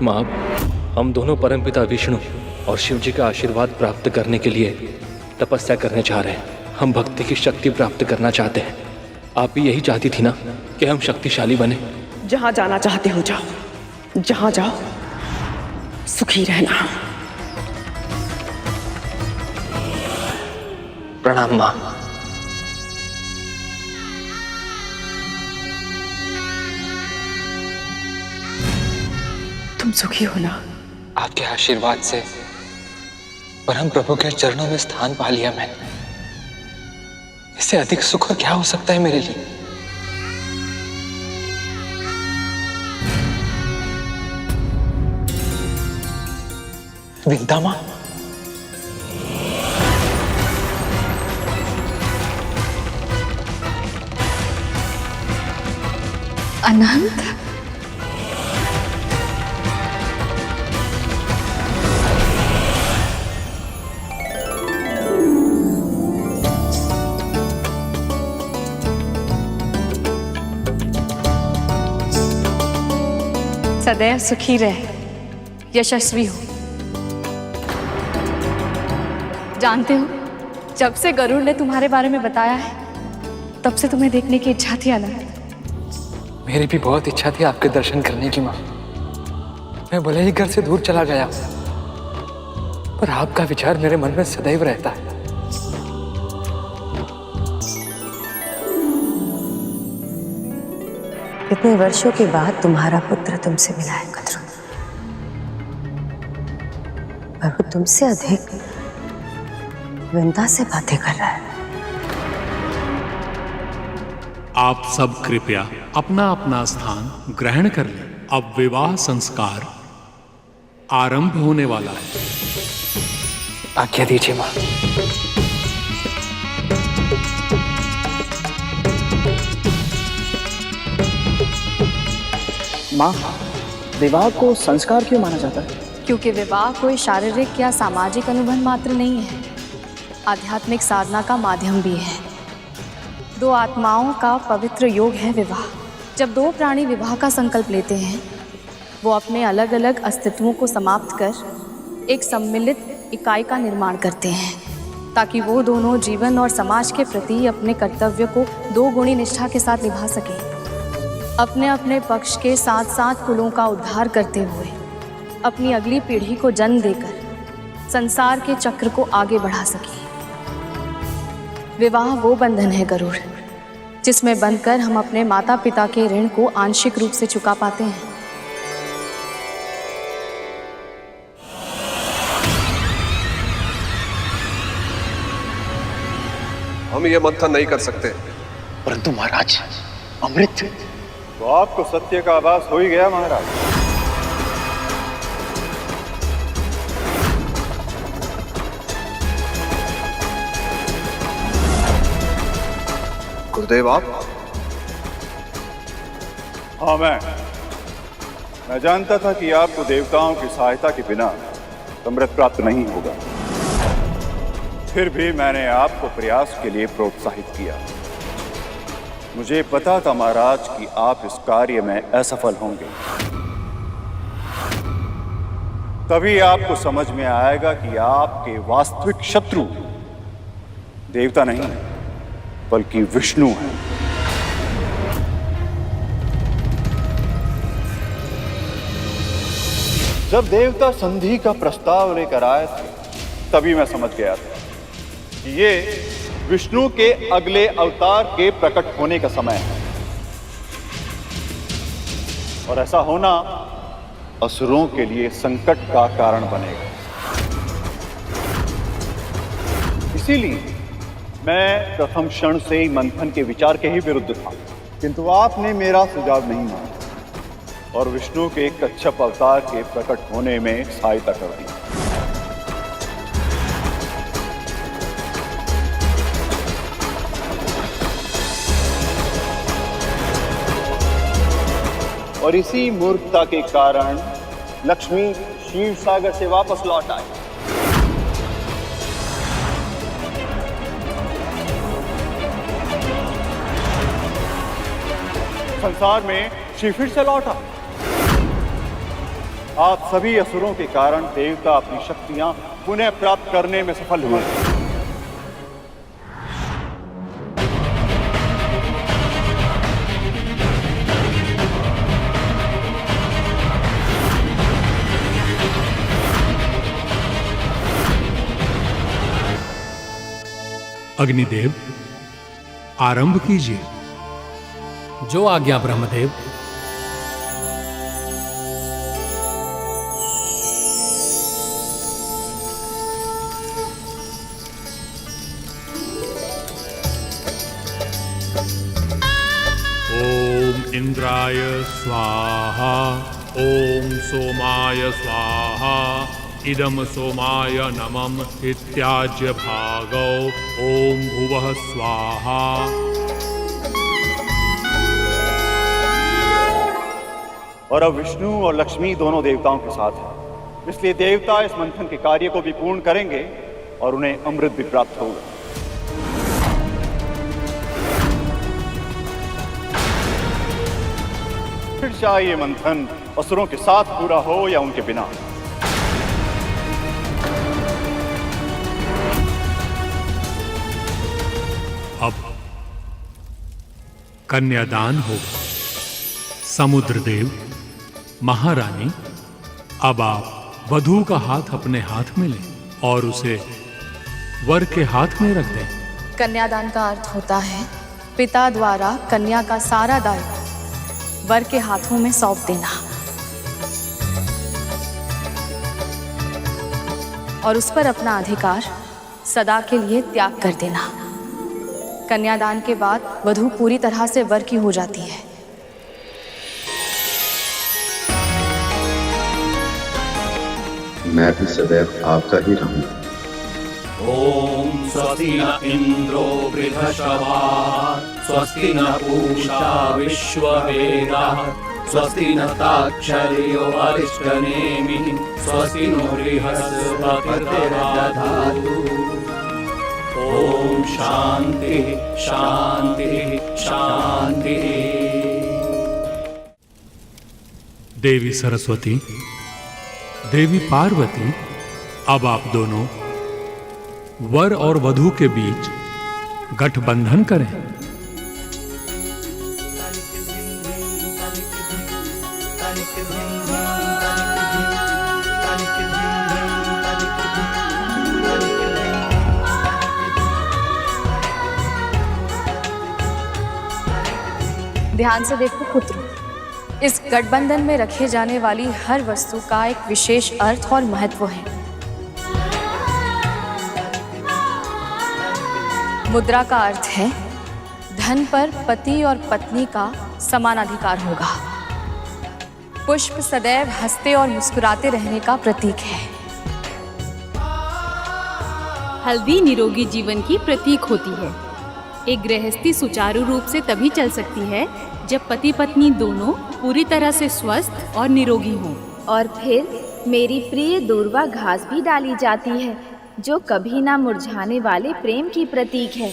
माँ, हम दोनों परमपिता विष्णु और शिव जी का आशीर्वाद प्राप्त करने के लिए तपस्या करने जा रहे हैं। हम भक्ति की शक्ति प्राप्त करना चाहते हैं। आप भी यही चाहती थी ना कि हम शक्तिशाली बने? जहां जाना चाहते हो जाओ, जहां जाओ सुखी रहना। प्रणाम माँ। तुम सुखी हो ना? आपके आशीर्वाद से परम प्रभु के चरणों में स्थान पा लिया मैंने। इससे अधिक सुख और क्या हो सकता है मेरे लिए? विद्या माँ, अनंत, सदैव सुखी रहे, यशस्वी हो। जानते हो, जब से गरुड़ ने तुम्हारे बारे में बताया है, तब से तुम्हें देखने की इच्छा थी अनंत। मेरी भी बहुत इच्छा थी आपके दर्शन करने की माँ। मैं भले ही घर से दूर चला गया, पर आपका विचार मेरे मन में सदैव रहता है। इतने वर्षों के बाद तुम्हारा पुत्र तुमसे मिला है कद्रू, पर वो तुमसे अधिक विंदा से बातें कर रहा है। आप सब कृपया अपना अपना स्थान ग्रहण कर लें। अब विवाह संस्कार आरंभ होने वाला है। आज्ञा दीजिए माँ। माँ, विवाह को संस्कार क्यों माना जाता है? क्योंकि विवाह कोई शारीरिक या सामाजिक अनुबंध मात्र नहीं है, आध्यात्मिक साधना का माध्यम भी है। दो आत्माओं का पवित्र योग है विवाह। जब दो प्राणी विवाह का संकल्प लेते हैं, वो अपने अलग अलग अस्तित्वों को समाप्त कर एक सम्मिलित इकाई का निर्माण करते हैं, ताकि वो दोनों जीवन और समाज के प्रति अपने कर्तव्य को दो गुणी निष्ठा के साथ निभा सकें, अपने अपने पक्ष के साथ साथ कुलों का उद्धार करते हुए अपनी अगली पीढ़ी को जन्म देकर संसार के चक्र को आगे बढ़ा सके। विवाह वो बंधन है गरुड़, जिसमें बंधकर हम अपने माता पिता के ऋण को आंशिक रूप से चुका पाते हैं। हम ये मंथन नहीं कर सकते। परंतु महाराज, अमृत। तो आपको सत्य का आभास हो ही गया महाराज। गुरुदेव आप? हाँ, मैं जानता था कि आपको देवताओं की सहायता के बिना अमृत प्राप्त नहीं होगा। फिर भी मैंने आपको प्रयास के लिए प्रोत्साहित किया। मुझे पता था महाराज कि आप इस कार्य में असफल होंगे। तभी आपको समझ में आएगा कि आपके वास्तविक शत्रु देवता नहीं बल्कि विष्णु हैं। जब देवता संधि का प्रस्ताव लेकर आए थे, तभी मैं समझ गया था कि ये विष्णु के अगले अवतार के प्रकट होने का समय है, और ऐसा होना असुरों के लिए संकट का कारण बनेगा। इसीलिए मैं प्रथम क्षण से ही मंथन के विचार के ही विरुद्ध था, किंतु आपने मेरा सुझाव नहीं माना और विष्णु के कच्छप अवतार के प्रकट होने में सहायता कर दी। और इसी मूर्खता के कारण लक्ष्मी क्षीर सागर से वापस लौट आई। संसार में शिव फिर से लौटा। आप सभी असुरों के कारण देवता अपनी शक्तियां पुनः प्राप्त करने में सफल हुए। अग्निदेव, आरंभ कीजिए। जो आज्ञा ब्रह्मदेव। ओम इंद्राय स्वाहा, ओम सोमाय स्वाहा, इदम सोमाय नमः इत्याज्य भागौ, ओम भुवः स्वाहा। और अब विष्णु और लक्ष्मी दोनों देवताओं के साथ हैं, इसलिए देवता इस मंथन के कार्य को भी पूर्ण करेंगे और उन्हें अमृत भी प्राप्त होगा। फिर चाहे ये मंथन असुरों के साथ पूरा हो या उनके बिना। अब कन्यादान होगा। समुद्रदेव, महारानी, अब आप वधू का हाथ अपने हाथ में लें और उसे वर के हाथ में रख दें। कन्यादान का अर्थ होता है पिता द्वारा कन्या का सारा दायित्व वर के हाथों में सौंप देना और उस पर अपना अधिकार सदा के लिए त्याग कर देना। कन्यादान के बाद वधू पूरी तरह से वर की हो जाती है। मैं भी सदैव आपका ही रहूंगा। ओम स्वस्ति न इंद्रो वृद्धश्रवाः, स्वस्ति न पूषा विश्ववेदाः, स्वस्ति न ताक्षर्यो अरिष्टनेमिः, स्वस्ति नो बृहस्पतिर्दधातु। ओम शांति शांति शांति। देवी सरस्वती, देवी पार्वती, अब आप दोनों वर और वधू के बीच गठबंधन करें। ध्यान से देखो पुत्र, इस गठबंधन में रखे जाने वाली हर वस्तु का एक विशेष अर्थ और महत्व है। मुद्रा का अर्थ है धन पर पति और पत्नी का समान अधिकार होगा। पुष्प सदैव हंसते और मुस्कुराते रहने का प्रतीक है। हल्दी निरोगी जीवन की प्रतीक होती है। एक गृहस्थी सुचारू रूप से तभी चल सकती है जब पति पत्नी दोनों पूरी तरह से स्वस्थ और निरोगी हों। और फिर मेरी प्रिय दूर्वा घास भी डाली जाती है, जो कभी ना मुरझाने वाले प्रेम की प्रतीक है।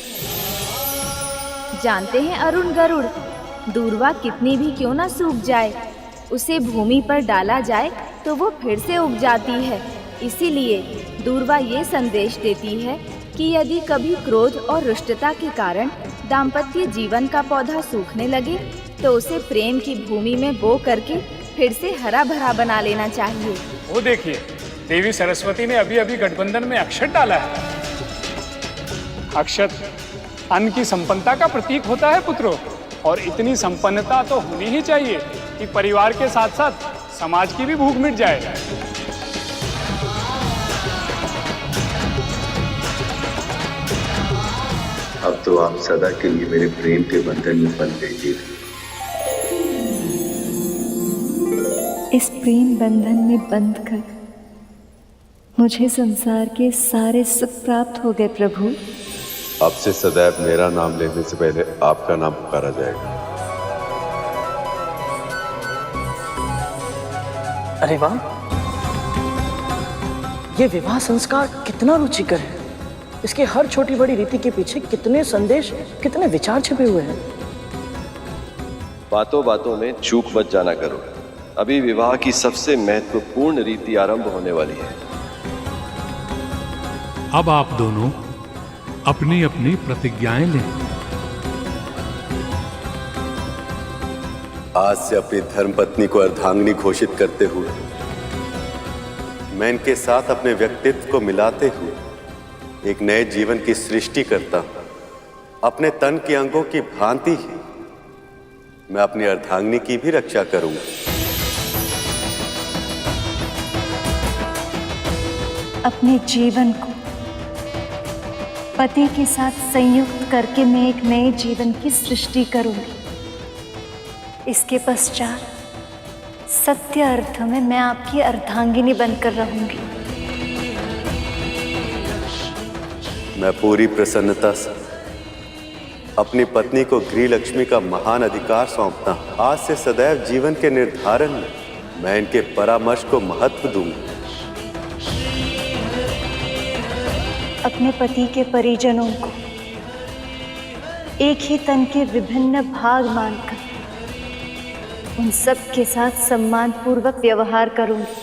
जानते हैं अरुण गरुड़, दूर्वा कितनी भी क्यों ना सूख जाए, उसे भूमि पर डाला जाए तो वो फिर से उग जाती है। इसीलिए दूर्वा ये संदेश देती है कि यदि कभी क्रोध और रुष्टता के कारण दाम्पत्य जीवन का पौधा सूखने लगे तो उसे प्रेम की भूमि में बो करके फिर से हरा भरा बना लेना चाहिए। वो देखिए, देवी सरस्वती ने अभी अभी गठबंधन में अक्षत डाला है। अक्षत अन्न की संपन्नता का प्रतीक होता है पुत्रों, और इतनी संपन्नता तो होनी ही चाहिए कि परिवार के साथ साथ समाज की भी भूख मिट जाए। अब तो आप सदा के लिए मेरे प्रेम के बंधन में बंध गई। इस प्रेम बंधन में बंध कर मुझे संसार के सारे सुख प्राप्त हो गए प्रभु। अब से सदैव मेरा नाम लेने से पहले आपका नाम पुकारा जाएगा। अरे वाह, ये विवाह संस्कार कितना रुचिकर है। इसके हर छोटी बड़ी रीति के पीछे कितने संदेश, कितने विचार छिपे हुए हैं। बातों बातों में चूक मत जाना करो। अभी विवाह की सबसे महत्वपूर्ण रीति आरंभ होने वाली है। अब आप दोनों अपनी अपनी प्रतिज्ञाएं लें। आज से अपनी धर्मपत्नी को अर्धांगिनी घोषित करते हुए मैं इनके साथ अपने व्यक्तित्व को मिलाते हुए एक नए जीवन की सृष्टि करता हूं। अपने तन के अंगों की भांति ही मैं अपनी अर्धांगिनी की भी रक्षा करूंगा। अपने जीवन को पति के साथ संयुक्त करके मैं एक नए जीवन की सृष्टि करूंगी। इसके पश्चात सत्य अर्थ में मैं आपकी अर्धांगिनी बनकर रहूंगी। मैं पूरी प्रसन्नता से अपनी पत्नी को गृह लक्ष्मी का महान अधिकार सौंपता हूं। आज से सदैव जीवन के निर्धारण में मैं इनके परामर्श को महत्व दूंगा। अपने पति के परिजनों को एक ही तन के विभिन्न भाग मानकर उन सब के साथ सम्मान पूर्वक व्यवहार करूंगी।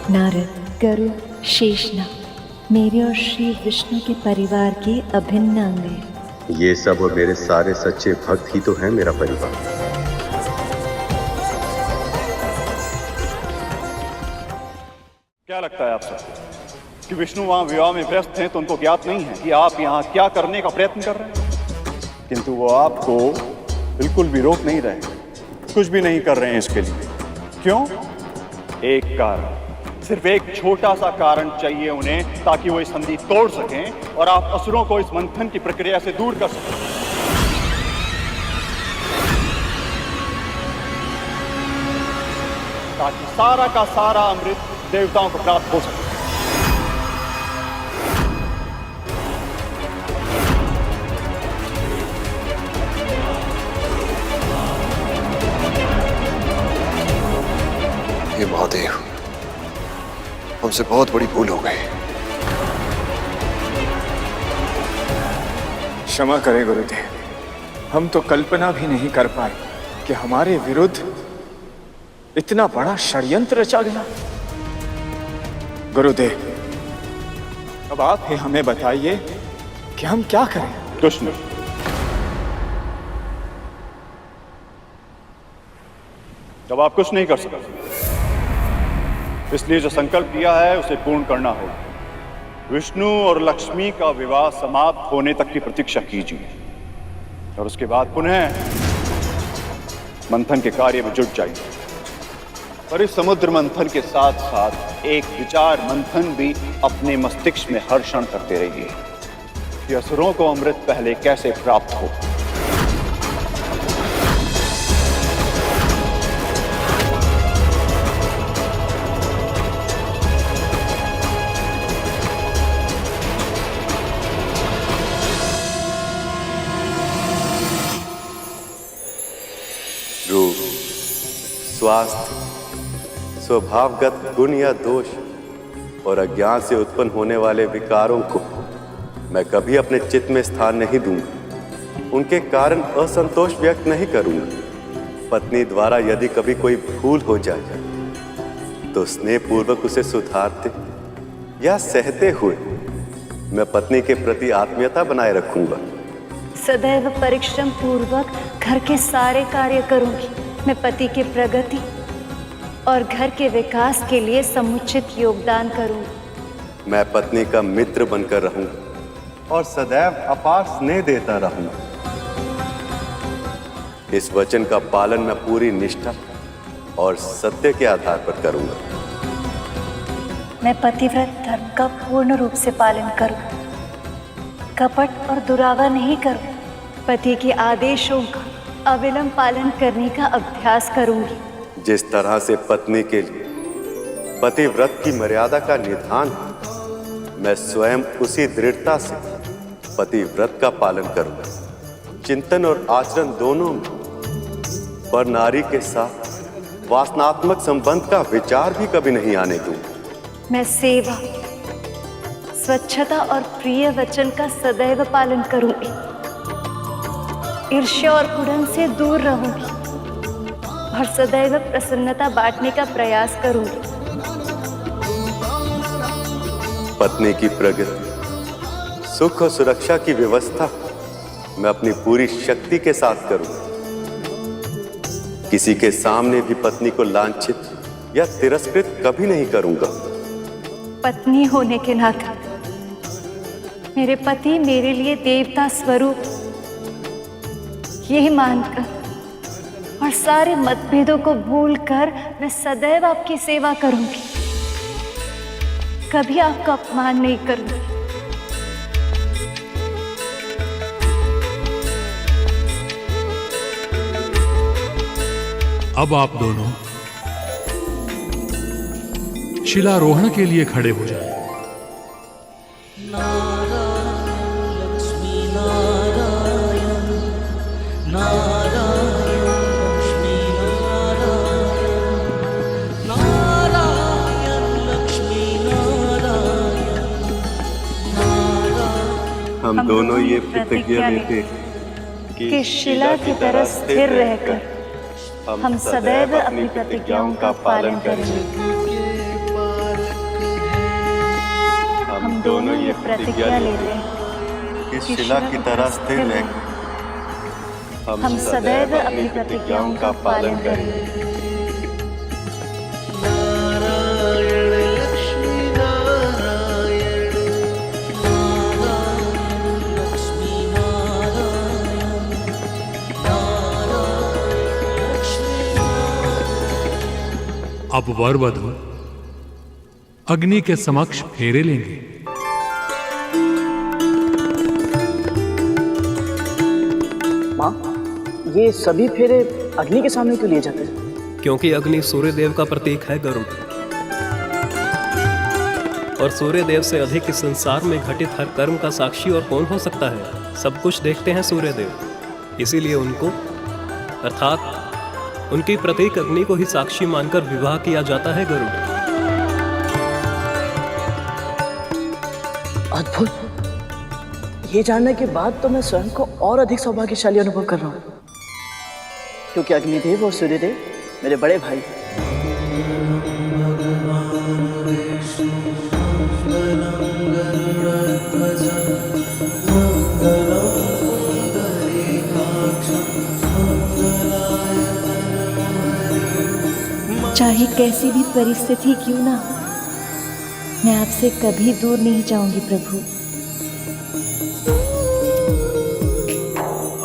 नारद, गरुड़, शेषनाग मेरे और श्री विष्णु के परिवार के अभिन्न अंग हैं। ये सब और मेरे सारे सच्चे भक्त ही तो हैं मेरा परिवार। क्या लगता है आप सबको कि विष्णु वहां विवाह में व्यस्त हैं, तो उनको ज्ञात नहीं है कि आप यहाँ क्या करने का प्रयत्न कर रहे हैं? किंतु वो आपको बिल्कुल भी रोक नहीं रहे, कुछ भी नहीं कर रहे हैं इसके लिए। क्यों? एक कारण, सिर्फ एक छोटा सा कारण चाहिए उन्हें, ताकि वो इस संधि तोड़ सकें और आप असुरों को इस मंथन की प्रक्रिया से दूर कर सकें। ताकि सारा का सारा अमृत देवताओं को प्राप्त हो सके। हे महादेव, हमसे बहुत बड़ी भूल हो गई। क्षमा करें गुरुदेव, हम तो कल्पना भी नहीं कर पाए कि हमारे विरुद्ध इतना बड़ा षड्यंत्र रचा गया। गुरुदेव, अब आप ही हमें बताइए कि हम क्या करें? कुछ नहीं, अब आप कुछ नहीं कर सकते, इसलिए जो संकल्प लिया है उसे पूर्ण करना होगा। विष्णु और लक्ष्मी का विवाह समाप्त होने तक की प्रतीक्षा कीजिए और उसके बाद पुनः मंथन के कार्य में जुट जाइए। और इस समुद्र मंथन के साथ साथ एक विचार मंथन भी अपने मस्तिष्क में हर क्षण करते रहिए कि असुरों को अमृत पहले कैसे प्राप्त हो। रूप, स्वास्थ्य, स्वभावगत गुण या दोष और अज्ञान से उत्पन्न होने वाले विकारों को मैं कभी अपने चित्त में स्थान नहीं दूंगा। उनके कारण असंतोष व्यक्त नहीं करूंगा। पत्नी द्वारा यदि कभी कोई भूल हो जाए तो स्नेहपूर्वक उसे सुधारते या सहते हुए मैं पत्नी के प्रति आत्मीयता बनाए रखूंगा। सदैव परिश्रम पूर्वक घर के सारे कार्य करूंगी। मैं पति की प्रगति और घर के विकास के लिए समुचित योगदान करूंगी। मैं पत्नी का मित्र बनकर रहूंगा और सदैव अपार स्नेह देता रहूंगा। इस वचन का पालन मैं पूरी निष्ठा और सत्य के आधार पर करूंगा। मैं पतिव्रत धर्म का पूर्ण रूप से पालन करूं, कपट और दुरावा नहीं करूं। पति के आदेशों का अविलंब पालन करने का अभ्यास करूंगी। जिस तरह से पत्नी के लिए पतिव्रत की मर्यादा का निधान है, मैं स्वयं उसी दृढ़ता से पतिव्रत का पालन करूंगा। चिंतन और आचरण दोनों में पर नारी के साथ वासनात्मक संबंध का विचार भी कभी नहीं आने दूंगा। मैं सेवा, स्वच्छता और प्रिय वचन का सदैव पालन करूंगी। ईर्ष्या और कुड़न से दूर रहूंगी और सदैव प्रसन्नता बांटने का प्रयास करूंगी। पत्नी की प्रगति, सुख और सुरक्षा की व्यवस्था मैं अपनी पूरी शक्ति के साथ करूं। किसी के सामने भी पत्नी को लांछित या तिरस्कृत कभी नहीं करूंगा। पत्नी होने के नाते मेरे पति मेरे लिए देवता स्वरूप यही मानकर और सारे मतभेदों को भूलकर मैं सदैव आपकी सेवा करूंगी, कभी आपका अपमान नहीं करूंगी। अब आप दोनों शिलारोहण के लिए खड़े हो जाएं। हम दोनों ये प्रतिज्ञा लेते कि शिला की तरह स्थिर रहकर हम सदैव अपनी प्रतिज्ञाओं का पालन करेंगे। हम दोनों ये प्रतिज्ञा लेते हैं कि शिला की तरह स्थिर रहकर हम सदैव अपनी प्रतिज्ञाओं का पालन करेंगे। अब वर वधू अग्नि के समक्ष फेरे लेंगे। माँ, ये सभी फेरे अग्नि के सामने क्यों लिए जाते हैं? क्योंकि अग्नि सूर्य देव का प्रतीक है गरुड़, और सूर्य देव से अधिक इस संसार में घटित हर कर्म का साक्षी और कौन हो सकता है। सब कुछ देखते हैं सूर्य देव, इसीलिए उनको अर्थात उनकी प्रतीक अग्नि को ही साक्षी मानकर विवाह किया जाता है गरुड़। अद्भुत। ये जानने के बाद तो मैं स्वयं को और अधिक सौभाग्यशाली अनुभव कर रहा हूँ, क्योंकि अग्निदेव और सूर्यदेव मेरे बड़े भाई हैं। चाहे कैसी भी परिस्थिति क्यों ना हो, मैं आपसे कभी दूर नहीं जाऊंगी प्रभु।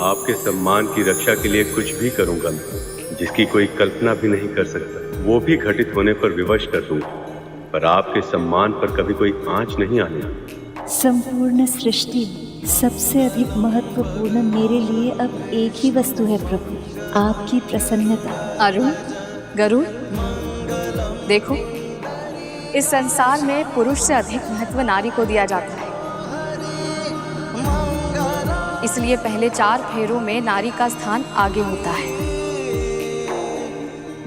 आपके सम्मान की रक्षा के लिए कुछ भी करूंगा मैं, जिसकी कोई कल्पना भी नहीं कर सकता। वो भी घटित होने पर विवश कर दूंगा, पर आपके सम्मान पर कभी कोई आंच नहीं आने। संपूर्ण सृष्टि सबसे अधिक महत्वपूर्ण मेरे लिए अब एक ही वस्तु है प्रभु, आपकी प्रसन्नता। अरुण, गरुड़, देखो, इस संसार में पुरुष से अधिक महत्व नारी को दिया जाता है। इसलिए पहले 4 फेरों में नारी का स्थान आगे होता है।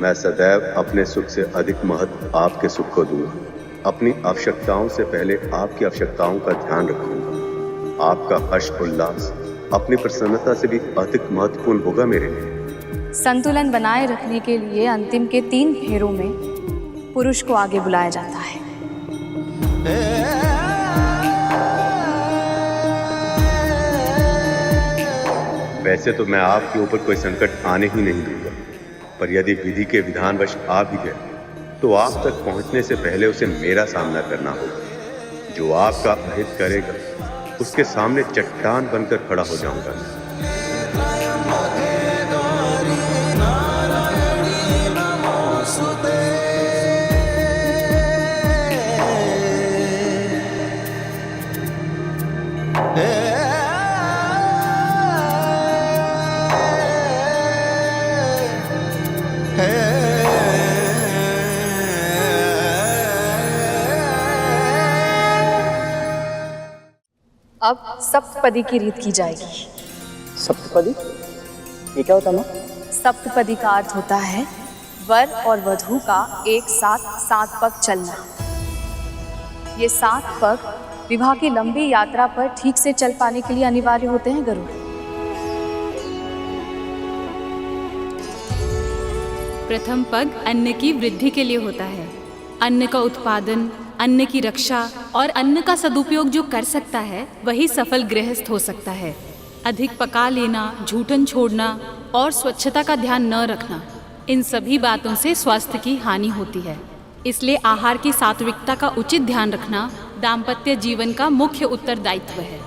मैं सदैव अपने सुख से अधिक महत्व आपके सुख को दूंगा। अपनी आवश्यकताओं से पहले आपकी आवश्यकताओं का ध्यान रखूंगा। आपका हर्ष उल्लास अपनी प्रसन्नता से भी अधिक महत्वपूर्ण होगा मेरे लिए। संतुलन बनाए रखने के लिए अंतिम के 3 फेरों में पुरुष को आगे बुलाया जाता है। वैसे तो मैं आपके ऊपर कोई संकट आने ही नहीं दूंगा, पर यदि विधि के विधानवश आ भी गए तो आप तक पहुंचने से पहले उसे मेरा सामना करना होगा। जो आपका अहित करेगा उसके सामने चट्टान बनकर खड़ा हो जाऊंगा। अब सप्तपदी की रीत की जाएगी। सप्तपदी? ये क्या होता है? सप्तपदी का अर्थ होता है वर और वधू का एक साथ 7 पग चलना। ये 7 पग विवाह की लंबी यात्रा पर ठीक से चल पाने के लिए अनिवार्य होते हैं गरुड़। प्रथम पग अन्न की वृद्धि के लिए होता है। अन्न का उत्पादन, अन्न की रक्षा और अन्न का सदुपयोग जो कर सकता है वही सफल गृहस्थ हो सकता है। अधिक पका लेना, झूठन छोड़ना और स्वच्छता का ध्यान न रखना, इन सभी बातों से स्वास्थ्य की हानि होती है। इसलिए आहार की सात्विकता का उचित ध्यान रखना दाम्पत्य जीवन का मुख्य उत्तरदायित्व है।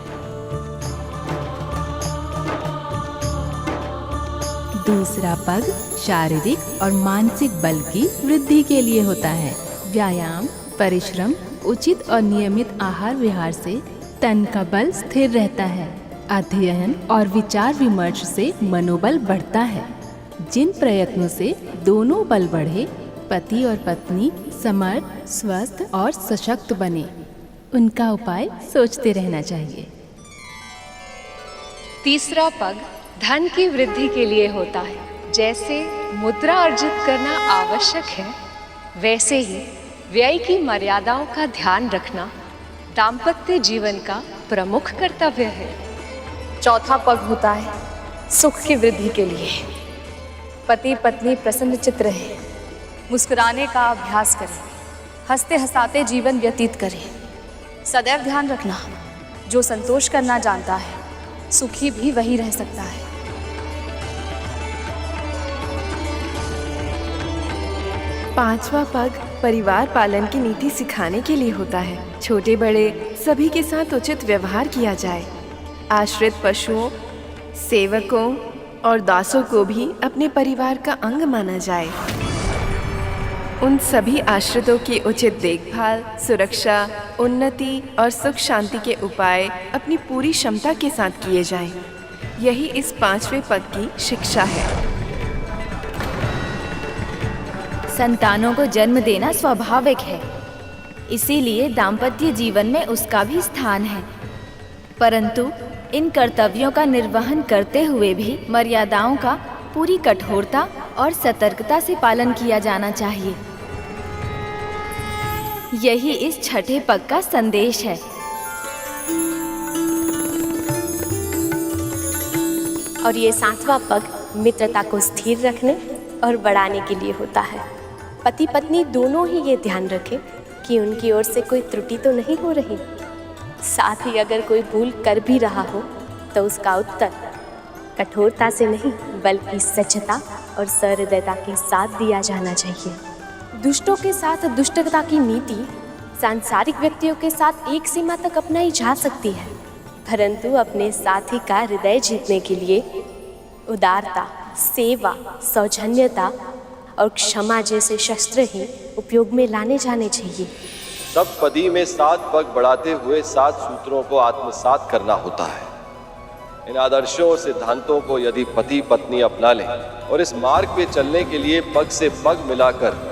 दूसरा पग शारीरिक और मानसिक बल की वृद्धि के लिए होता है। व्यायाम, परिश्रम, उचित और नियमित आहार विहार से तन का बल स्थिर रहता है। अध्ययन और विचार विमर्श से मनोबल बढ़ता है। जिन प्रयत्नों से दोनों बल बढ़े, पति और पत्नी समर्थ, स्वस्थ और सशक्त बने, उनका उपाय सोचते रहना चाहिए। तीसरा पग धन की वृद्धि के लिए होता है। जैसे मुद्रा अर्जित करना आवश्यक है, वैसे ही व्यय की मर्यादाओं का ध्यान रखना दाम्पत्य जीवन का प्रमुख कर्तव्य है। चौथा पग होता है सुख की वृद्धि के लिए। पति पत्नी प्रसन्न चित्त रहे, मुस्कुराने का अभ्यास करें, हंसते हंसाते जीवन व्यतीत करें। सदैव ध्यान रखना, जो संतोष करना जानता है सुखी भी वही रह सकता है। पांचवा पग परिवार पालन की नीति सिखाने के लिए होता है। छोटे बड़े सभी के साथ उचित व्यवहार किया जाए। आश्रित पशुओं, सेवकों और दासों को भी अपने परिवार का अंग माना जाए। उन सभी आश्रितों की उचित देखभाल, सुरक्षा, उन्नति और सुख शांति के उपाय अपनी पूरी क्षमता के साथ किए जाएं। यही इस पांचवें पग की शिक्षा है। संतानों को जन्म देना स्वाभाविक है, इसीलिए दाम्पत्य जीवन में उसका भी स्थान है। परंतु इन कर्तव्यों का निर्वहन करते हुए भी मर्यादाओं का पूरी कठोरता और सतर्कता से पालन किया जाना चाहिए। यही इस छठे पग का संदेश है। और ये सातवां पग मित्रता को स्थिर रखने और बढ़ाने के लिए होता है। पति पत्नी दोनों ही ये ध्यान रखें कि उनकी ओर से कोई त्रुटि तो नहीं हो रही। साथ ही अगर कोई भूल कर भी रहा हो तो उसका उत्तर कठोरता से नहीं बल्कि सच्चता और सहृदयता के साथ दिया जाना चाहिए। दुष्टों के साथ दुष्टता की नीति सांसारिक व्यक्तियों के साथ एक सीमा तक अपनाई जा सकती है, परंतु अपने साथी का हृदय जीतने के लिए उदारता, सेवा, सौजन्यता और क्षमा जैसे शस्त्र ही उपयोग में लाने जाने चाहिए। सब पदी में 7 पग बढ़ाते हुए 7 सूत्रों को आत्मसात करना होता है। इन आदर्शों और सिद्धांतों को यदि पति पत्नी अपना लें और इस मार्ग पे चलने के लिए पग से पग मिलाकर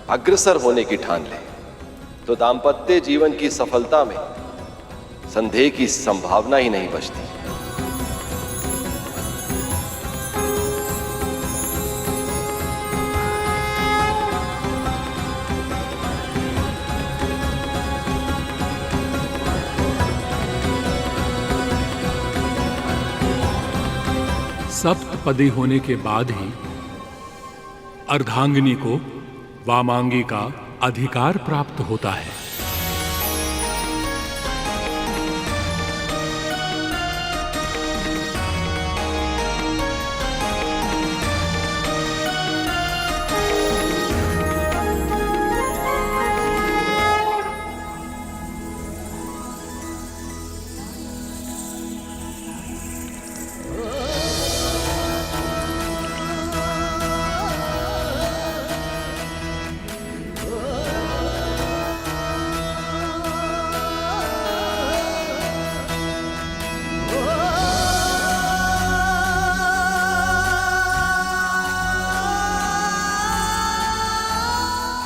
अग्रसर होने की ठान लें, तो दाम्पत्य जीवन की सफलता में संदेह की संभावना ही नहीं बचती। सप्तपदी होने के बाद ही अर्धांगिनी को वामांगी का अधिकार प्राप्त होता है।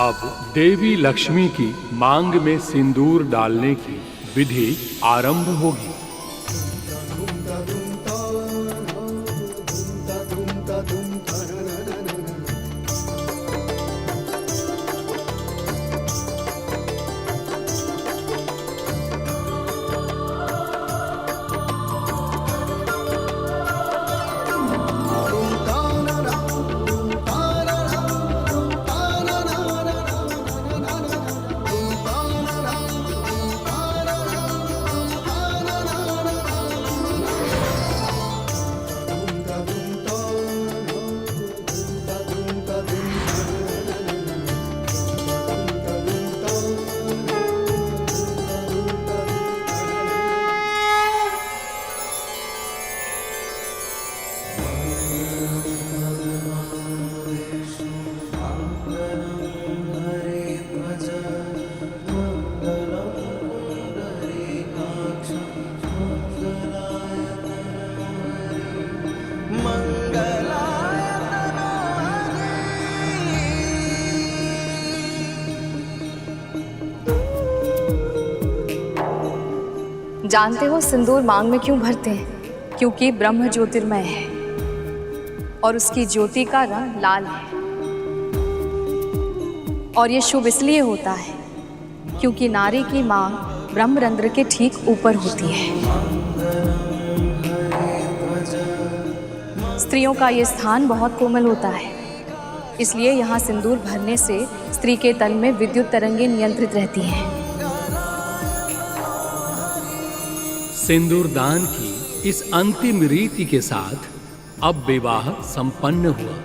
अब देवी लक्ष्मी की मांग में सिंदूर डालने की विधि आरंभ होगी। जानते हो सिंदूर मांग में क्यों भरते हैं? क्योंकि ब्रह्म ज्योतिर्मय है और उसकी ज्योति का रंग लाल है। और ये शुभ इसलिए होता है क्योंकि नारी की मांग ब्रह्मरंध्र के ठीक ऊपर होती है। स्त्रियों का ये स्थान बहुत कोमल होता है, इसलिए यहाँ सिंदूर भरने से स्त्री के तन में विद्युत तरंगें नियंत्रित रहती हैं। सिंदूर दान की इस अंतिम रीति के साथ अब विवाह संपन्न हुआ।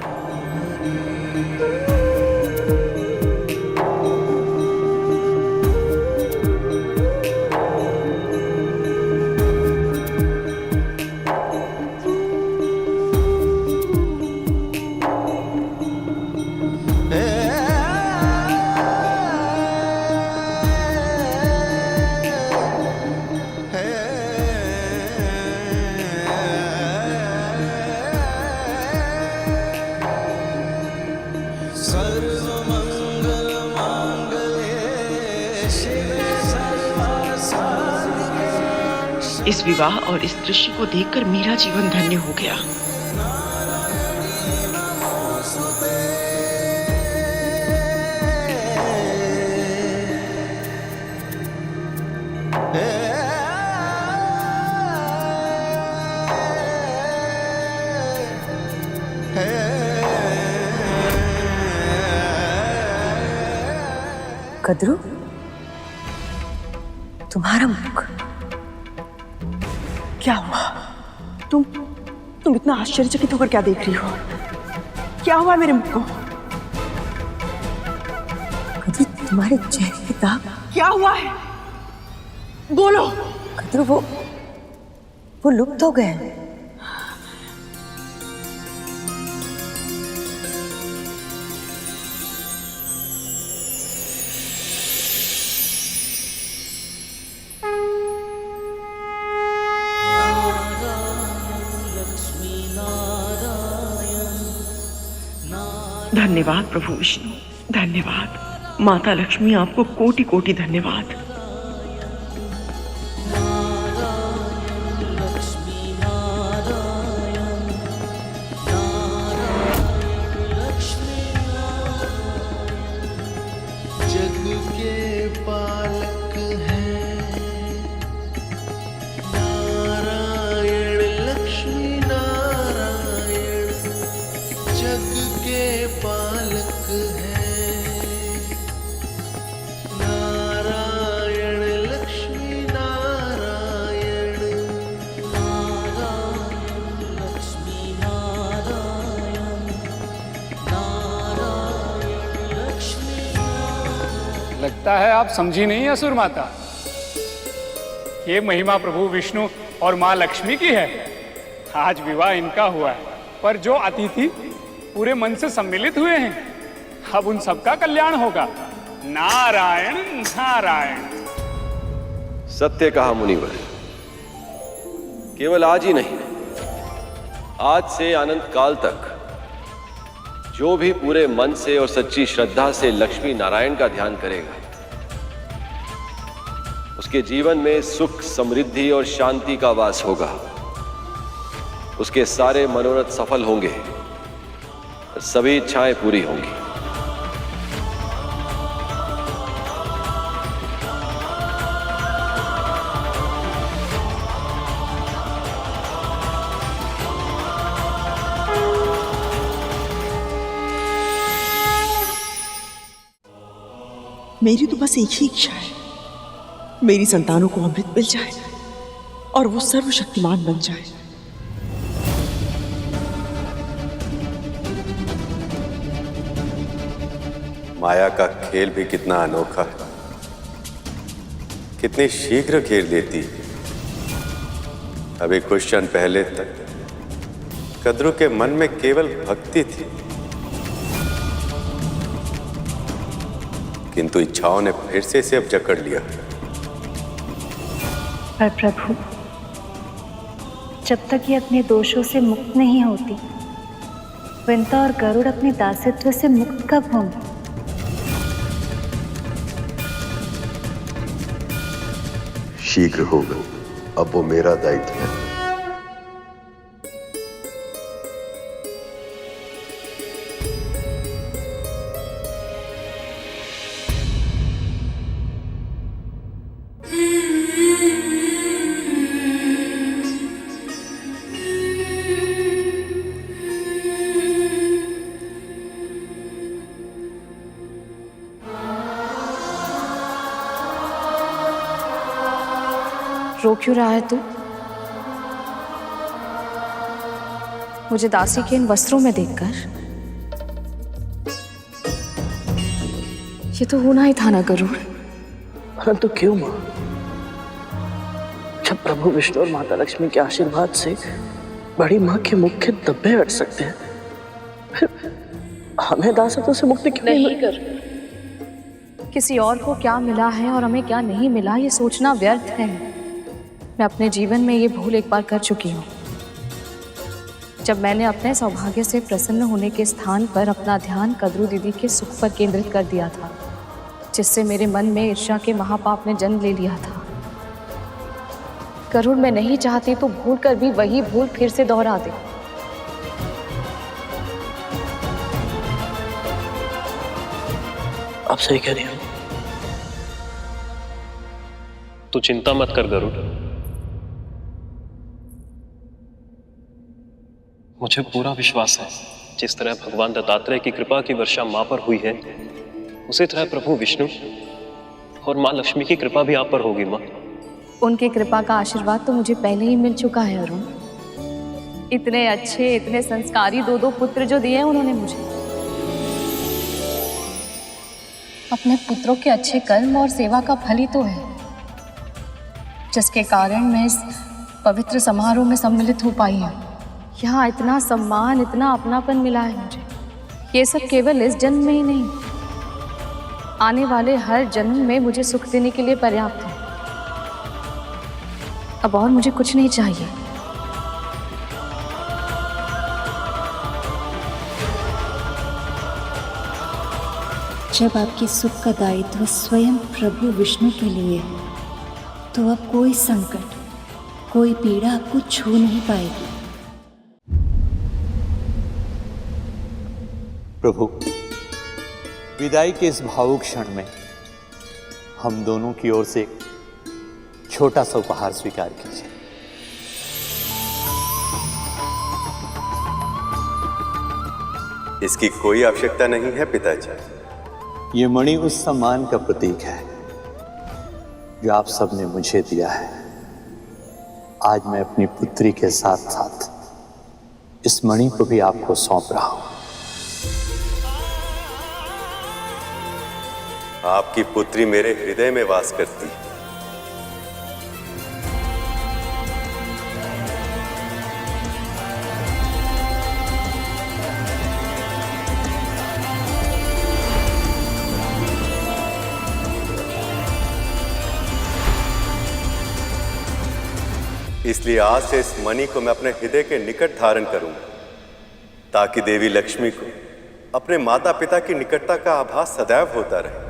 इस विवाह और इस दृश्य को देखकर मेरा जीवन धन्य हो गया। कद्रू, तुम्हारा मुख क्या हुआ? तुम इतना आश्चर्यचकित होकर क्या देख रही हो? क्या हुआ मेरे मुख को? कद्रू, तुम्हारे चेहरे के दाग। क्या हुआ है? बोलो। कद्रू, वो लुप्त हो गए हैं। धन्यवाद प्रभु विष्णु, धन्यवाद। माता लक्ष्मी, आपको कोटि कोटि धन्यवाद। लगता है आप समझी नहीं असुर माता। ये महिमा प्रभु विष्णु और माँ लक्ष्मी की है। आज विवाह इनका हुआ है, पर जो अतिथि पूरे मन से सम्मिलित हुए हैं, अब उन सबका कल्याण होगा। नारायण नारायण। सत्य कहा मुनिवर। केवल आज ही नहीं, आज से अनंत काल तक जो भी पूरे मन से और सच्ची श्रद्धा से लक्ष्मी नारायण का ध्यान करेगा, उसके जीवन में सुख, समृद्धि और शांति का वास होगा। उसके सारे मनोरथ सफल होंगे, सभी इच्छाएं पूरी होंगी। मेरी तो बस एक ही इच्छा है, मेरी संतानों को अमृत मिल जाए और वो सर्वशक्तिमान बन जाए। माया का खेल भी कितना अनोखा है, कितनी शीघ्र घेर लेती। अभी कुछ क्षण पहले तक कद्रू के मन में केवल भक्ति थी, किंतु इच्छाओं ने फिर से इसे अब जकड़ लिया। पर प्रभु, जब तक ये अपने दोषों से मुक्त नहीं होती, विंता और गरुड़ अपने दासित्व से मुक्त कब होंगे? शीघ्र होगा। अब वो मेरा दायित्व है। रो क्यों रहा है तू? मुझे दासी के इन वस्त्रों में देखकर ये तो होना ही था ना गरुड़। परंतु क्यों माँ? जब प्रभु विष्णु और माता लक्ष्मी के आशीर्वाद से बड़ी माँ के मुख के धब्बे हट सकते हैं, फिर हमें दासत्व से मुक्ति क्यों नहीं कर? किसी और को क्या मिला है और हमें क्या नहीं मिला, ये सोचना व्यर्थ है। मैं अपने जीवन में ये भूल एक बार कर चुकी हूँ, जब मैंने अपने सौभाग्य से प्रसन्न होने के स्थान पर अपना ध्यान कद्रू दीदी के सुख पर केंद्रित कर दिया था, जिससे मेरे मन में ईर्ष्या के महापाप ने जन्म ले लिया था। गरुड़, मैं नहीं चाहती तो भूल कर भी वही भूल फिर से दोहरा दे। आप सही कह रही हो। तू चिंता मत कर गरुड़, मुझे पूरा विश्वास है जिस तरह भगवान दत्तात्रेय की कृपा की वर्षा मां पर हुई है, उसी तरह प्रभु विष्णु और मां लक्ष्मी की कृपा भी आप पर होगी। मां, उनकी कृपा का आशीर्वाद तो मुझे पहले ही मिल चुका है अरुण। इतने अच्छे, इतने संस्कारी दो पुत्र जो दिए हैं उन्होंने मुझे, अपने पुत्रों के अच्छे कर्म और सेवा का फल ही तो है, जिसके कारण मैं इस पवित्र समारोह में सम्मिलित हो पाई हूँ। यहाँ इतना सम्मान, इतना अपनापन मिला है मुझे। ये सब केवल इस जन्म में ही नहीं, आने वाले हर जन्म में मुझे सुख देने के लिए पर्याप्त है। अब और मुझे कुछ नहीं चाहिए। जब आपके सुख का दायित्व स्वयं प्रभु विष्णु के लिए है, तो अब कोई संकट, कोई पीड़ा आपको छू नहीं पाएगी। प्रभु, विदाई के इस भावुक क्षण में हम दोनों की ओर से एक छोटा सा उपहार स्वीकार कीजिए। इसकी कोई आवश्यकता नहीं है पिताजी। ये मणि उस सम्मान का प्रतीक है जो आप सबने मुझे दिया है। आज मैं अपनी पुत्री के साथ साथ इस मणि को भी आपको सौंप रहा हूं। आपकी पुत्री मेरे हृदय में वास करती है। इसलिए आज से इस मणि को मैं अपने हृदय के निकट धारण करूंगा, ताकि देवी लक्ष्मी को अपने माता पिता की निकटता का आभास सदैव होता रहे।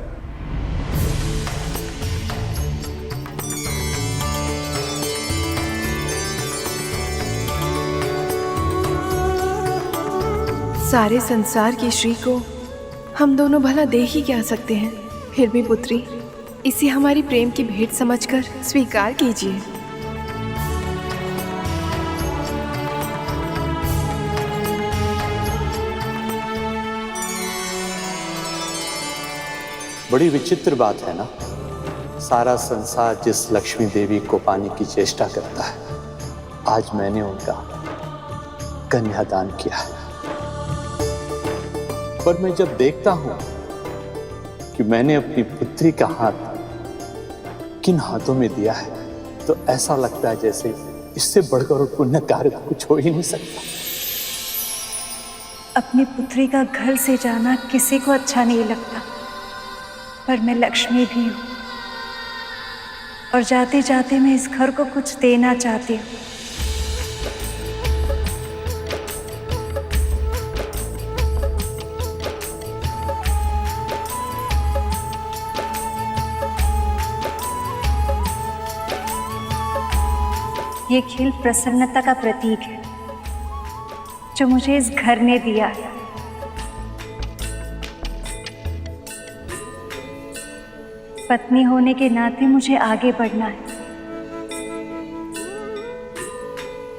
सारे संसार की श्री को हम दोनों भला दे ही क्या सकते हैं, फिर भी पुत्री, इसे हमारी प्रेम की भेंट समझकर स्वीकार कीजिए। बड़ी विचित्र बात है ना, सारा संसार जिस लक्ष्मी देवी को पाने की चेष्टा करता है, आज मैंने उनका कन्यादान किया है। पर मैं जब देखता हूं कि मैंने अपनी पुत्री का हाथ किन हाथों में दिया है, तो ऐसा लगता है जैसे इससे बढ़कर और पुण्य कार्य कुछ हो ही नहीं सकता। अपनी पुत्री का घर से जाना किसी को अच्छा नहीं लगता, पर मैं लक्ष्मी भी हूँ और जाते जाते मैं इस घर को कुछ देना चाहती हूँ। ये खिल प्रसन्नता का प्रतीक है जो मुझे इस घर ने दिया है। पत्नी होने के नाते मुझे आगे बढ़ना है,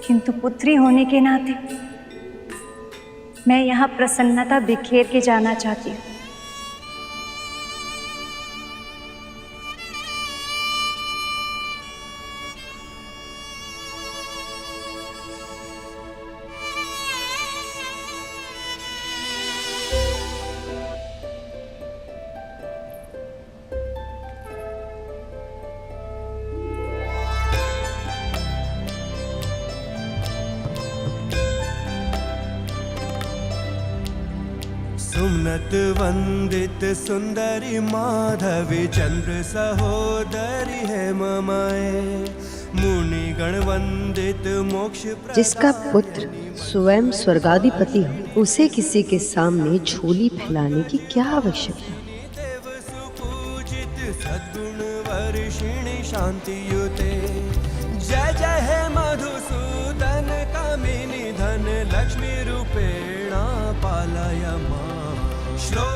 किंतु पुत्री होने के नाते मैं यहाँ प्रसन्नता बिखेर के जाना चाहती हूँ। सुमनत वंदित सुंदरी माधवी चंद्र सहोदरी है ममाए मुनि गण वंदित मोक्ष। जिसका पुत्र स्वयं स्वर्गाधिपति हो उसे किसी के सामने झोली फैलाने की क्या आवश्यकता। सद्गुण वर्षिणी शांति युते जय जय है मधुसूदन कामिनी धन लक्ष्मी रूपेणा पालय मां। श्लो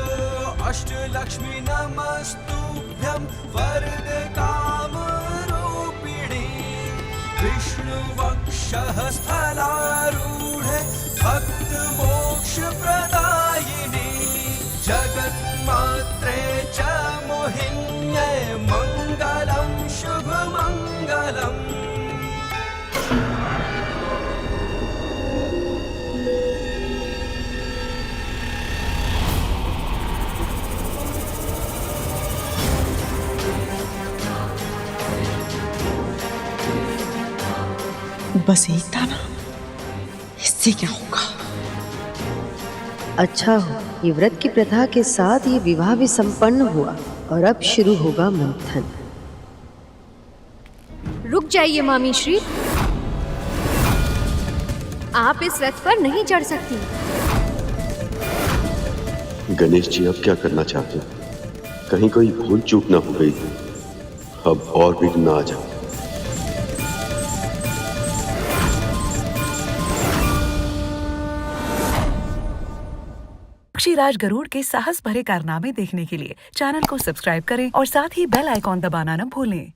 अष्टलक्ष्मी नमस्तुभ्यं वरद काम रूपिणी विष्णु वक्षः स्थलारूढ़ भक्त मोक्ष प्रदायिनी जगन्मात्रे च मोहिन्ये मंगलम शुभ मंगलम। बस एक था ना, इससे क्या होगा। अच्छा हो ये व्रत की प्रथा के साथ ये विवाह भी संपन्न हुआ और अब शुरू होगा मंथन। रुक जाइए मामी श्री, आप इस रथ पर नहीं चढ़ सकती। गणेश जी अब क्या करना चाहते हैं? कहीं कोई भूल चूक ना हो गई, अब और विघ्न ना आ जाए। पक्षीराज गरुड़ के साहस भरे कारनामे देखने के लिए चैनल को सब्सक्राइब करें और साथ ही बेल आइकॉन दबाना न भूलें।